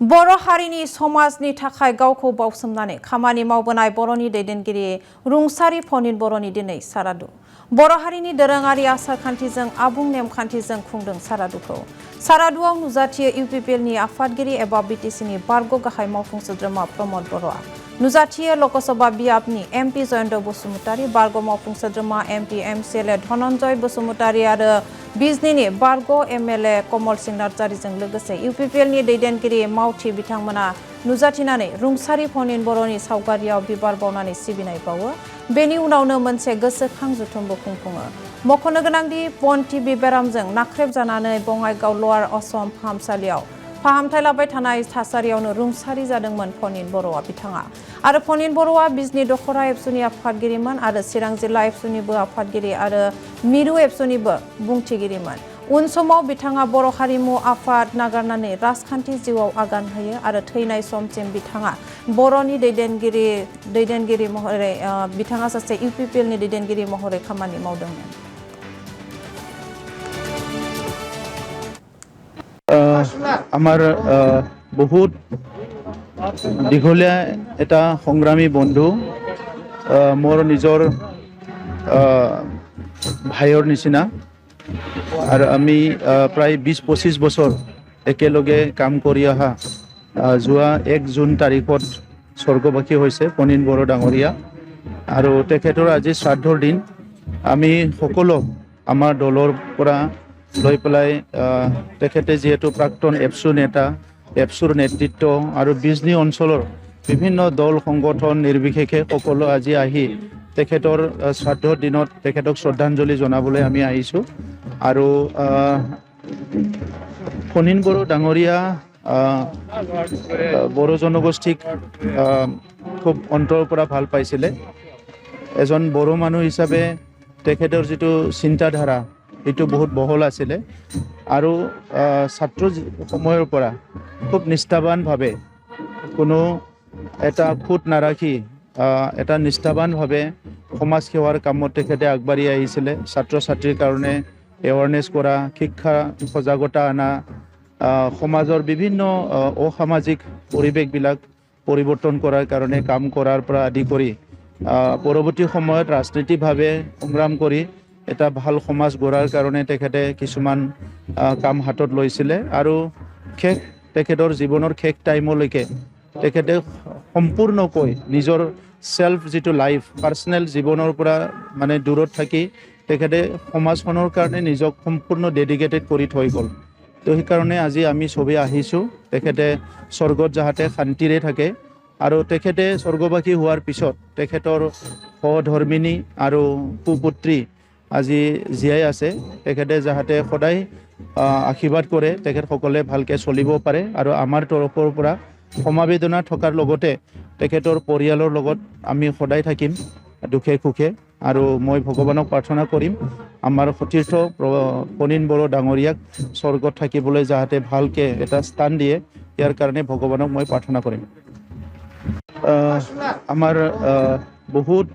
बर' हारिनि समाजनि थाखाय गावखौ बावसोमनानै खामानि मावबोनाय बर'नि दैदेनगिरि रुंसारि फनिन बर'नि दिनै सारादु। बर' हारिनि दोरोङारि आसारखान्थिजों आबुं नेमखान्थिजों खुंदों सारादुखौ। सारादुआव नुजाथियो इउपिपिएलनि आफादगिरि एबा बिटिसिनि बारग' गाहाय मावफुं सोद्रोमा प्रमद बर'आ। नुजाथियो लकसभा बियाबनि एमपि जयन्त बसुमतारी, बारग' मावफुं सोद्रोमा एमपि एमसिएलए धनन्जय बसुमतारी आरो बिजनीनि बारग' एमएलए कमल सिंह नार्जारीजों लोगोसे इउपिपिएलनि दैदेनगिरि मावथि बिथांमोना नुजाथिनानै रुंसारि फनिन बर'नि सावगारियाव बिबार बावनानै सिबिनाय बावो। बेनि उनावनो मोनसे गोसोखां जथुमबो खुंफुङो। मख'नो गोनांदि बन टिबि बेरामजों नाख्रेबजानानै बङाइगाव लवार असम फाहामसालियाव फाहामथाय लाबाय थानाय थासारियावनो रुंसारि जादोंमोन फनिन बर'आ बिथाङा। आरो फनिन बर'आ बिजनी दख'रा एबसुनि आफादगिरिमोन आरो चिरां जिल्ला एबसुनिबो आफादगिरि आरो मिरु एबसुनिबो बुंथिगिरिमोन। उन समाव बिथाङा बर' हारिमु आफाद नागारनानै राजखान्थि जिउआव आगान होयो आरो थैनाय समसिम बिथाङा बर'नि दैदेनगिरि महरै बिथाङा सासे इउपिपिएलनि दैदेनगिरि महरै खामानि मावदोंमोन। আমার বহুত দীঘলীয়া এটা সংগ্ৰামী বন্ধু, মোৰ নিজৰ ভাইৰ নিচিনা আৰু আমি প্ৰায় ২০-২৫ বছৰ একেলগে কাম কৰি অহা। যোৱা ১ জুন তাৰিখত স্বৰ্গবাসী হৈছে ফনিন বড়ো ডাঙৰীয়া আৰু তেখেতৰ আজি শ্ৰাদ্ধৰ দিন। আমি সকলো আমাৰ দলৰ পৰা লৈ পেলাই তেখেতে যিহেতু প্ৰাক্তন এপছু নেতা, এপছুৰ নেতৃত্ব আৰু বিজনী অঞ্চলৰ বিভিন্ন দল সংগঠন নিৰ্বিশেষে সকলো আজি আহি তেখেতৰ শ্ৰাদ্ধৰ দিনত তেখেতক শ্ৰদ্ধাঞ্জলি জনাবলৈ আমি আহিছোঁ। আৰু ফনিন বড়ো ডাঙৰীয়া বড়ো জনগোষ্ঠীক খুব অন্তৰৰ পৰা ভাল পাইছিলে। এজন বড়ো মানুহ হিচাপে তেখেতৰ যিটো চিন্তাধাৰা সেইটো বহুত বহল আছিলে আৰু ছাত্ৰ সময়ৰ পৰা খুব নিষ্ঠাবানভাৱে কোনো এটা খুঁত নাৰাখি এটা নিষ্ঠাবানভাৱে সমাজ সেৱাৰ কামত তেখেতে আগবাঢ়ি আহিছিলে। ছাত্ৰ ছাত্ৰীৰ কাৰণে এৱাৰনেছ কৰা, শিক্ষা সজাগতা অনা, সমাজৰ বিভিন্ন অসামাজিক পৰিৱেশবিলাক পৰিৱৰ্তন কৰাৰ কাৰণে কাম কৰাৰ পৰা আদি কৰি পৰৱৰ্তী সময়ত ৰাজনৈতিকভাৱে সংগ্ৰাম কৰি এটা ভাল সমাজ গঢ়াৰ কাৰণে তেখেতে কিছুমান কাম হাতত লৈছিলে আৰু তেখেতৰ জীৱনৰ শেষ টাইমলৈকে তেখেতে সম্পূৰ্ণকৈ নিজৰ সেল্ফ যিটো লাইফ পাৰ্চনেল জীৱনৰ পৰা মানে দূৰত থাকি তেখেতে সমাজখনৰ কাৰণে নিজক সম্পূৰ্ণ ডেডিকেটেড কৰি থৈ গ'ল। তো সেইকাৰণে আজি আমি চবেই আহিছোঁ তেখেতে স্বৰ্গত যাহাতে শান্তিৰে থাকে আৰু তেখেতে স্বৰ্গবাসী হোৱাৰ পিছত তেখেতৰ সহধৰ্মিনী আৰু সুপুত্ৰী আজি জীয়াই আছে। তেখেতে যাহাতে সদায় আশীৰ্বাদ কৰে তেখেতসকলে ভালকৈ চলিব পাৰে আৰু আমাৰ তৰফৰ পৰা সমবেদনা থকাৰ লগতে তেখেতৰ পৰিয়ালৰ লগত আমি সদায় থাকিম দুখে সুখে। আৰু মই ভগৱানক প্ৰাৰ্থনা কৰিম আমাৰ সতীৰ্থ ফনিন বড়ো ডাঙৰীয়াক স্বৰ্গত থাকিবলৈ যাহাতে ভালকৈ এটা স্থান দিয়ে, ইয়াৰ কাৰণে ভগৱানক মই প্ৰাৰ্থনা কৰিম। আমাৰ বহুত